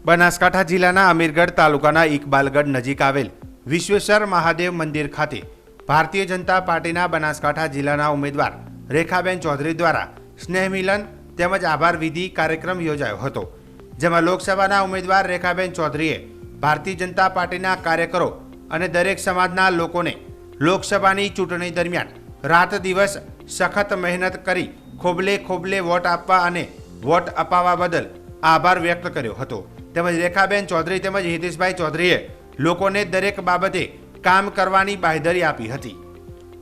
બનાસકાંઠા જિલ્લાના અમીરગઢ તાલુકાના ઇકબાલગઢ નજીક આવેલ વિશ્વેશ્વર મહાદેવ મંદિર ખાતે ભારતીય જનતા પાર્ટીના બનાસકાંઠા જિલ્લાના ઉમેદવાર રેખાબેન ચૌધરી દ્વારા સ્નેહ મિલન તેમજ આભાર વિધિ કાર્યક્રમ યોજાયો હતો, જેમાં લોકસભાના ઉમેદવાર રેખાબેન ચૌધરીએ ભારતીય જનતા પાર્ટીના કાર્યકરો અને દરેક સમાજના લોકોને લોકસભાની ચૂંટણી દરમિયાન રાત દિવસ સખત મહેનત કરી ખોબલે ખોબલે વોટ આપવા અને વોટ અપાવવા બદલ આભાર વ્યક્ત કર્યો હતો। તેમજ રેખાબેન ચૌધરી તેમજ હિતેશભાઈ ચૌધરીએ લોકોને દરેક બાબતે કામ કરવાની બાંહેધરી આપી હતી।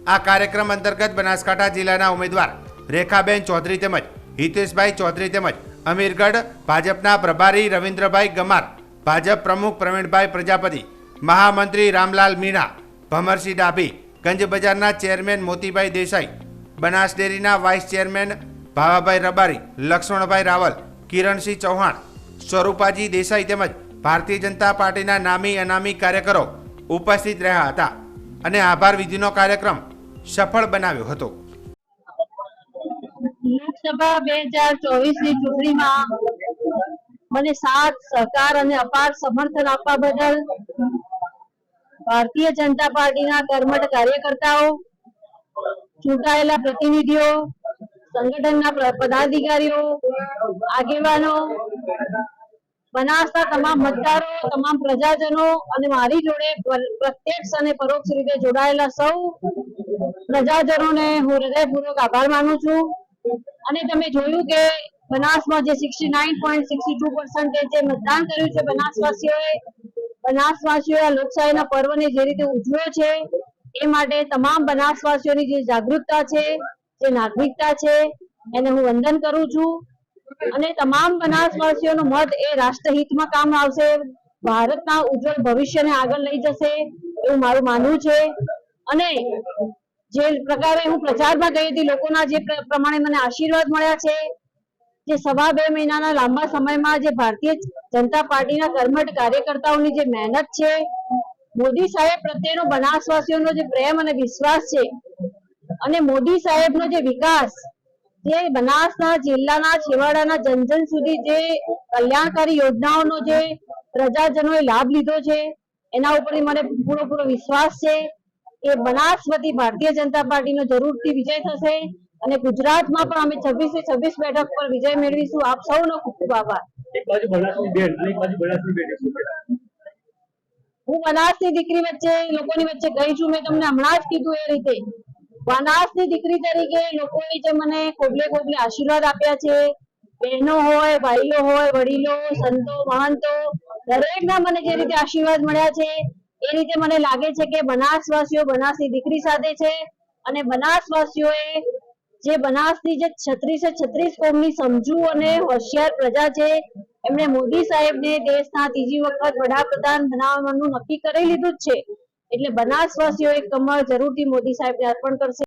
આ કાર્યક્રમ અંતર્ગત બનાસકાંઠા જિલ્લાના ઉમેદવાર રેખાબેન ચૌધરી તેમજ હિતેશભાઈ ચૌધરી તેમજ અમીરગઢ ભાજપના પ્રભારી રવિન્દ્રભાઈ ગમાર, ભાજપ પ્રમુખ પ્રવીણભાઈ પ્રજાપતિ, મહામંત્રી રામલાલ મીણા, ભમરસિંહ ડાભી, ગંજ બજારના ચેરમેન મોતીભાઈ દેસાઈ, બનાસ ડેરીના વાઇસ ચેરમેન ભાવાભાઈ રબારી, લક્ષ્મણભાઈ રાવલ, કિરણસિંહ ચૌહાણ, સ્વરૂપાજી દેસાઈ તેમજ ભારતીય જનતા પાર્ટીના નામી અનામી કાર્યકરો ઉપસ્થિત રહ્યા હતા અને આભાર વિધિનો કાર્યક્રમ સફળ બનાવ્યો હતો। લોકસભા 2024 ની ચૂંટણીમાં મને સાથ સહકાર અને અપાર સમર્થન આપવા બદલ ભારતીય જનતા પાર્ટીના કર્મઠ કાર્યકર્તાઓ, ચૂંટાયેલા પ્રતિનિધિઓ, સંગઠનના પદાધિકારીઓ, આગેવાનો, બનાસના તમામ મતદારો, તમામ પ્રજાજનો અને મારી જોડે પ્રત્યક્ષ અને પરોક્ષ રીતે જોડાયેલા સૌ પ્રજાજનોને હું હૃદયપૂર્વક આભાર માનું છું। અને તમે જોયું કે બનાસમાં જે 69.62% જે મતદાન કર્યું છે બનાસવાસીઓએ લોકશાહીના પર્વને જે રીતે ઉજવ્યો છે એ માટે તમામ બનાસવાસીઓની જે જાગૃતતા છે, જે નાગરિકતા છે, એને હું વંદન કરું છું। અને તમામ બનાસવાસીઓનો મત એ રાષ્ટ્રહિતમાં કામ આવશે, ભારતના ઉજ્જવળ ભવિષ્યને આગળ લઈ જશે એવું મારું માનવું છે। અને જે પ્રકારે હું પ્રચારમાં ગઈ હતી, લોકોના જે પ્રમાણે મને આશીર્વાદ મળ્યા છે, જે 2.5 મહિનાના લાંબા સમયમાં જે ભારતીય જનતા પાર્ટીના કર્મઠ કાર્યકર્તાઓની જે મહેનત છે, મોદી સાહેબ પ્રત્યેનો બનાસવાસીઓનો જે પ્રેમ અને વિશ્વાસ છે અને મોદી સાહેબનો જે વિકાસ, જે બનાસના જિલ્લાના છેવાડાના જન સુધી જે કલ્યાણકારી યોજનાઓનો જે પ્રજાજનોએ લાભ લીધો છે એના ઉપર મને પૂરો વિશ્વાસ છે કે બનાસ વતી ભારતીય જનતા પાર્ટીનો જરૂરથી વિજય થશે અને ગુજરાતમાં પણ અમે 26 બેઠક પર વિજય મેળવીશું। આપ સૌનો ખૂબ ખૂબ આભાર। હું બનાસની દીકરી વચ્ચે લોકોની વચ્ચે ગઈ છું, મેં તમને હમણાં જ કીધું એ રીતે બનાસની દીકરી તરીકે લોકોએ જે મને ખોબલે ખોબલે આશીર્વાદ આપ્યા છે, બહેનો હોય, ભાઈઓ હોય, વડીલો, સંતો, મહંતો, દરેકના મને જે રીતે આશીર્વાદ મળ્યા છે એ રીતે મને લાગે છે કે બનાસવાસીઓ બનાસની દીકરી સાથે છે અને બનાસવાસીઓએ જે બનાસની જે 36 કોમની સમજુ અને હોશિયાર પ્રજા છે, એમણે મોદી સાહેબને દેશના ત્રીજી વખત વડાપ્રધાન બનાવવાનું નક્કી કરી લીધું જ છે, એટલે બનાસવાસીઓ એક કમળ જરૂરથી મોદી સાહેબને અર્પણ કરશે।